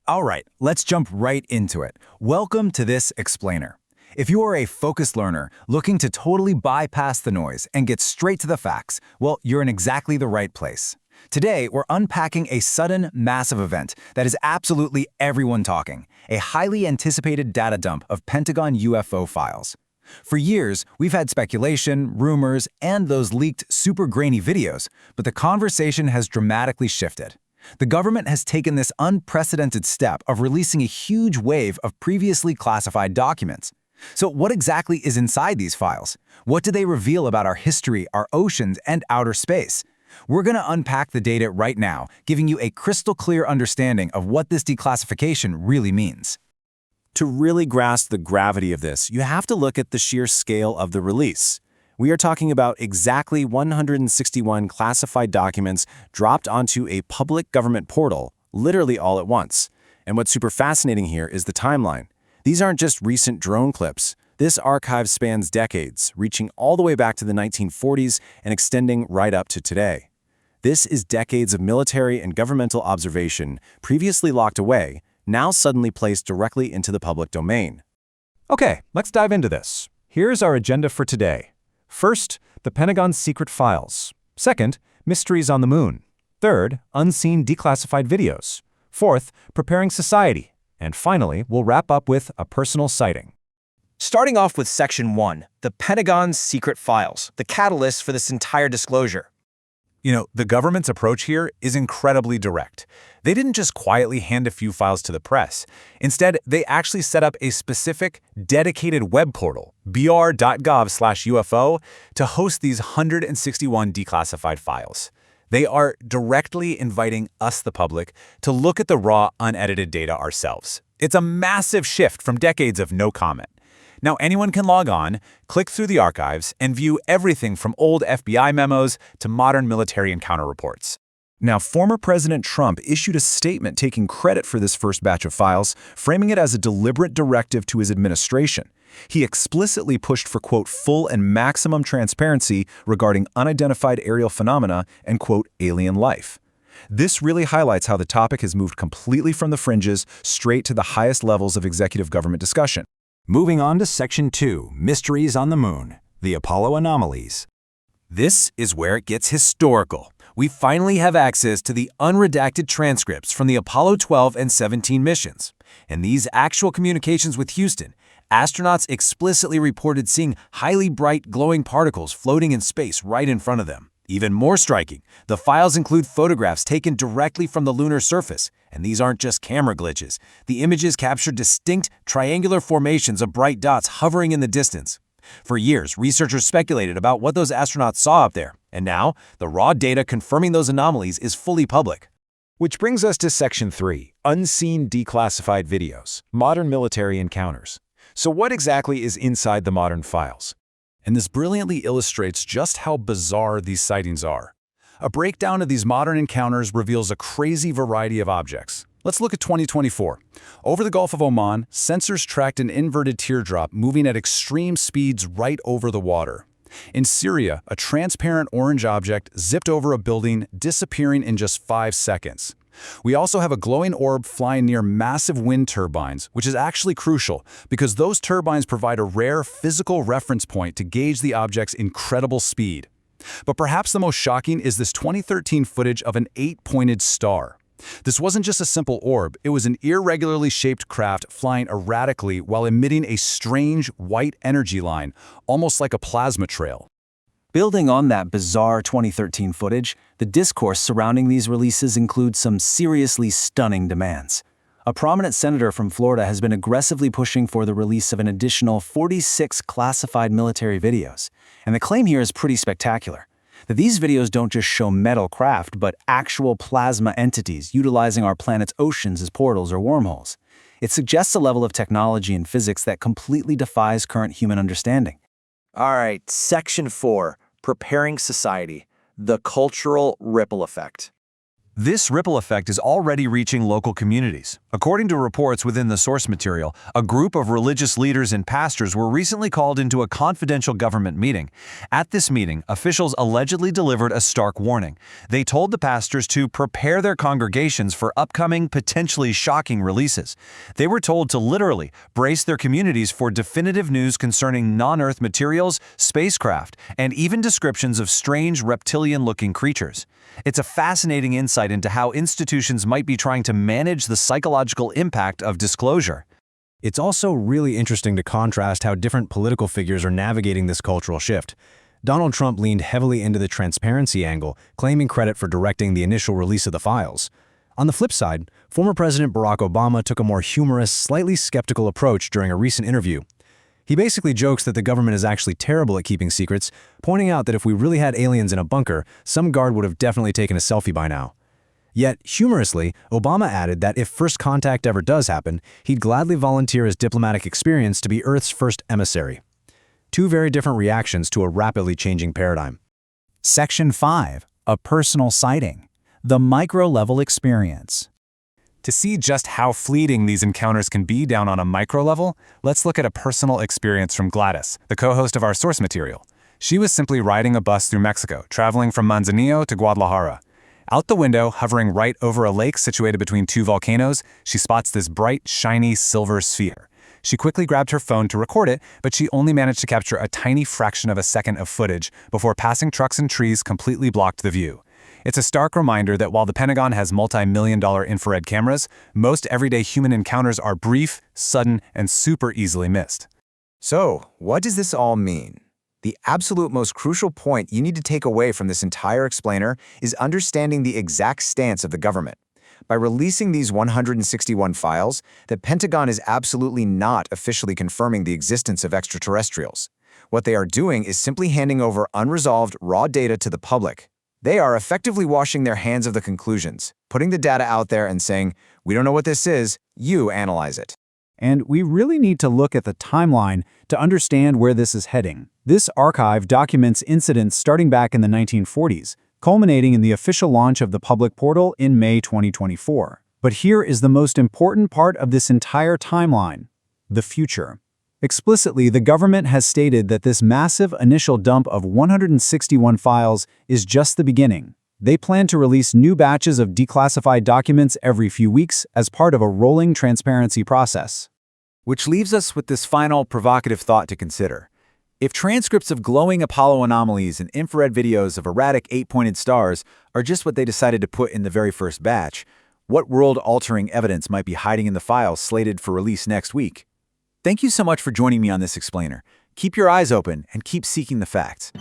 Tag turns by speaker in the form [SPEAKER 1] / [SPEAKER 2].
[SPEAKER 1] All right, let's jump right into it. Welcome to this explainer. If you are a focused learner looking to totally bypass the noise and get straight to the facts, well, you're in exactly the right place. Today, we're unpacking a sudden, massive event that is absolutely everyone talking, a highly anticipated data dump of Pentagon UFO files. For years, we've had speculation, rumors, and those leaked super grainy videos, but the conversation has dramatically shifted. The government has taken this unprecedented step of releasing a huge wave of previously classified documents. So what exactly is inside these files? What do they reveal about our history, our oceans, and outer space? We're going to unpack the data right now, giving you a crystal clear understanding of what this declassification really means.
[SPEAKER 2] To really grasp the gravity of this, you have to look at the sheer scale of the release. We are talking about exactly 161 classified documents dropped onto a public government portal, literally all at once. And what's super fascinating here is the timeline. These aren't just recent drone clips. This archive spans decades, reaching all the way back to the 1940s and extending right up to today. This is decades of military and governmental observation, previously locked away, now suddenly placed directly into the public domain.
[SPEAKER 3] Okay, let's dive into this. Here's our agenda for today. First, the Pentagon's secret files. Second, mysteries on the moon. Third, unseen declassified videos. Fourth, preparing society. And finally, we'll wrap up with a personal sighting.
[SPEAKER 4] Starting off with Section 1, the Pentagon's secret files, the catalyst for this entire disclosure.
[SPEAKER 1] The government's approach here is incredibly direct. They didn't just quietly hand a few files to the press. Instead, they actually set up a specific, dedicated web portal, br.gov/UFO, to host these 161 declassified files. They are directly inviting us, the public, to look at the raw, unedited data ourselves. It's a massive shift from decades of no comment. Now anyone can log on, click through the archives, and view everything from old FBI memos to modern military encounter reports.
[SPEAKER 5] Now, former President Trump issued a statement taking credit for this first batch of files, framing it as a deliberate directive to his administration. He explicitly pushed for, quote, full and maximum transparency regarding unidentified aerial phenomena and, quote, alien life. This really highlights how the topic has moved completely from the fringes straight to the highest levels of executive government discussion.
[SPEAKER 3] Moving on to Section 2, Mysteries on the Moon, the Apollo Anomalies.
[SPEAKER 2] This is where it gets historical. We finally have access to the unredacted transcripts from the Apollo 12 and 17 missions. In these actual communications with Houston, astronauts explicitly reported seeing highly bright glowing particles floating in space right in front of them. Even more striking, the files include photographs taken directly from the lunar surface, and these aren't just camera glitches. The images capture distinct triangular formations of bright dots hovering in the distance. For years, researchers speculated about what those astronauts saw up there, and now the raw data confirming those anomalies is fully public.
[SPEAKER 3] Which brings us to Section 3, Unseen Declassified Videos, Modern Military Encounters. So what exactly is inside the modern files?
[SPEAKER 5] And this brilliantly illustrates just how bizarre these sightings are. A breakdown of these modern encounters reveals a crazy variety of objects. Let's look at 2024. Over the Gulf of Oman, sensors tracked an inverted teardrop moving at extreme speeds right over the water. In Syria, a transparent orange object zipped over a building, disappearing in just 5 seconds. We also have a glowing orb flying near massive wind turbines, which is actually crucial because those turbines provide a rare physical reference point to gauge the object's incredible speed. But perhaps the most shocking is this 2013 footage of an 8-pointed star. This wasn't just a simple orb, it was an irregularly shaped craft flying erratically while emitting a strange white energy line, almost like a plasma trail.
[SPEAKER 4] Building on that bizarre 2013 footage, the discourse surrounding these releases includes some seriously stunning demands. A prominent senator from Florida has been aggressively pushing for the release of an additional 46 classified military videos. And the claim here is pretty spectacular, that these videos don't just show metal craft, but actual plasma entities utilizing our planet's oceans as portals or wormholes. It suggests a level of technology and physics that completely defies current human understanding.
[SPEAKER 6] All right, Section 4, Preparing Society, the Cultural Ripple Effect.
[SPEAKER 2] This ripple effect is already reaching local communities. According to reports within the source material, a group of religious leaders and pastors were recently called into a confidential government meeting. At this meeting, officials allegedly delivered a stark warning. They told the pastors to prepare their congregations for upcoming, potentially shocking releases. They were told to literally brace their communities for definitive news concerning non-Earth materials, spacecraft, and even descriptions of strange reptilian-looking creatures. It's a fascinating insight into how institutions might be trying to manage the psychological impact of disclosure.
[SPEAKER 3] It's also really interesting to contrast how different political figures are navigating this cultural shift. Donald Trump leaned heavily into the transparency angle, claiming credit for directing the initial release of the files. On the flip side, former President Barack Obama took a more humorous, slightly skeptical approach during a recent interview. He basically jokes that the government is actually terrible at keeping secrets, pointing out that if we really had aliens in a bunker, some guard would have definitely taken a selfie by now. Yet, humorously, Obama added that if first contact ever does happen, he'd gladly volunteer his diplomatic experience to be Earth's first emissary. Two very different reactions to a rapidly changing paradigm.
[SPEAKER 1] Section 5. A personal sighting. The micro-level experience.
[SPEAKER 2] To see just how fleeting these encounters can be down on a micro level, let's look at a personal experience from Gladys, the co-host of our source material. She was simply riding a bus through Mexico, traveling from Manzanillo to Guadalajara. Out the window, hovering right over a lake situated between two volcanoes, she spots this bright, shiny silver sphere. She quickly grabbed her phone to record it, but she only managed to capture a tiny fraction of a second of footage before passing trucks and trees completely blocked the view. It's a stark reminder that while the Pentagon has multi-million-dollar infrared cameras, most everyday human encounters are brief, sudden, and super easily missed.
[SPEAKER 1] So, what does this all mean? The absolute most crucial point you need to take away from this entire explainer is understanding the exact stance of the government. By releasing these 161 files, the Pentagon is absolutely not officially confirming the existence of extraterrestrials. What they are doing is simply handing over unresolved, raw data to the public. They are effectively washing their hands of the conclusions, putting the data out there and saying, we don't know what this is, you analyze it.
[SPEAKER 6] And we really need to look at the timeline to understand where this is heading. This archive documents incidents starting back in the 1940s, culminating in the official launch of the public portal in May 2024. But here is the most important part of this entire timeline: the future. Explicitly, the government has stated that this massive initial dump of 161 files is just the beginning. They plan to release new batches of declassified documents every few weeks as part of a rolling transparency process.
[SPEAKER 1] Which leaves us with this final provocative thought to consider. If transcripts of glowing Apollo anomalies and infrared videos of erratic 8-pointed stars are just what they decided to put in the very first batch, what world-altering evidence might be hiding in the files slated for release next week? Thank you so much for joining me on this explainer. Keep your eyes open and keep seeking the facts.